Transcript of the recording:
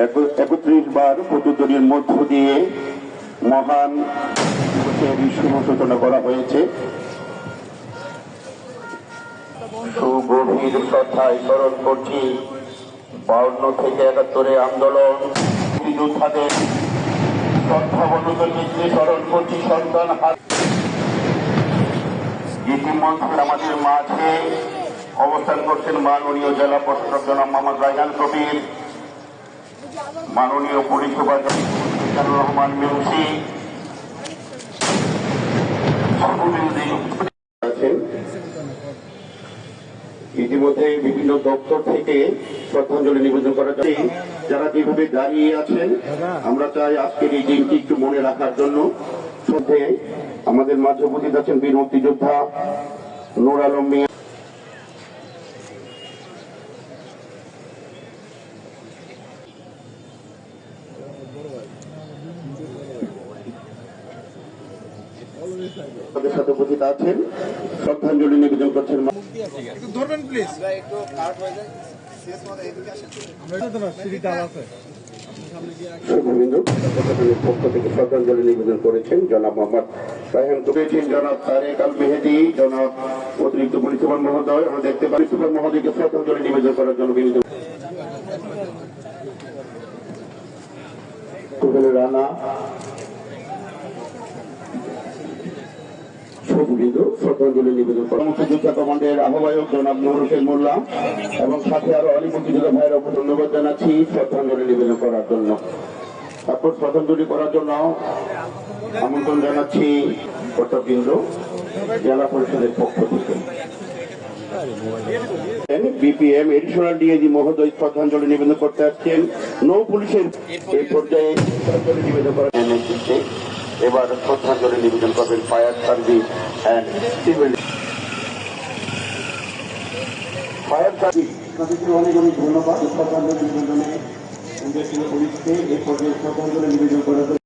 31 বার প্রতিদ্বন্দ্বীর মধ্য দিয়ে মহান শুভ সূচনা করা হয়েছে। সুগভীর শ্রদ্ধায় স্মরণ করছি 52 থেকে 71 আন্দোলন যোদ্ধাদের শ্রদ্ধাবনত চিত্রে স্মরণ করছি সন্তান হাত। ইতিমধ্যে আমাদের মাঝে অবস্থান করছেন মাননীয় জেলা প্রশাসক জনাব মোহাম্মদ রায়হান কবির, মাননীয় পুলিশ সুপার রহমান মিউসি আছেন। ইতিমধ্যে বিভিন্ন দপ্তর থেকে শ্রদ্ধাঞ্জলি নিবেদন করা যাচ্ছে। যারা যেভাবে দাঁড়িয়ে আছেন, আমরা চাই আজকের এই দিনটি একটু মনে রাখার জন্য। আমাদের মাঝে উপস্থিত আছেন বীর মুক্তিযোদ্ধা নূর আলম মিয়া। আমাদের সাথে উপস্থিত আছেন, শ্রদ্ধাঞ্জলি নিবেদন করছেন। পক্ষ থেকে শ্রদ্ধাঞ্জলি নিবেদন করেছেন জনাব মোহাম্মদ রায়হান কবির, জনাব তারেক আল মেহেদি, জনাব অতিরিক্ত পুলিশ সুপার মহোদয়। আমরা দেখতে পারি সুপার মহোদয়কে শ্রদ্ধাঞ্জলি নিবেদন করার জন্য বিভিন্ন রানা শ্রদ্ধাঞ্জলি নিবেদন করা। মুক্তিযোদ্ধা কমান্ডের আহ্বায়ক জনাব নুর হোসেন মোল্লা এবং সাথে আরো অনেক মুক্তিযোদ্ধা ভাইয়ের উপর ধন্যবাদ জানাচ্ছি শ্রদ্ধাঞ্জলি নিবেদন করার জন্য। তারপর শ্রদ্ধাঞ্জলি করার জন্য আমন্ত্রণ জানাচ্ছি কর্তাবৃন্দ জেলা পরিষদের পক্ষ থেকে। বিপিএম এডিশনাল ডিআইজি মহোদয় শ্রদ্ধাঞ্জলি নিবেদন করতে আসছেন। নৌ পুলিশের এই পর্যায়ে শ্রদ্ধাঞ্জলি নিবেদন করার নেতৃত্বে এবার শ্রদ্ধাঞ্জলি নিবেদন করবেন fire service and civil fire service. তাদেরকে অনেক অনেক ধন্যবাদ শ্রদ্ধাঞ্জলি নিবেদনে পুলিশকে এই পর্যায়ে শ্রদ্ধাঞ্জলি নিবেদন করার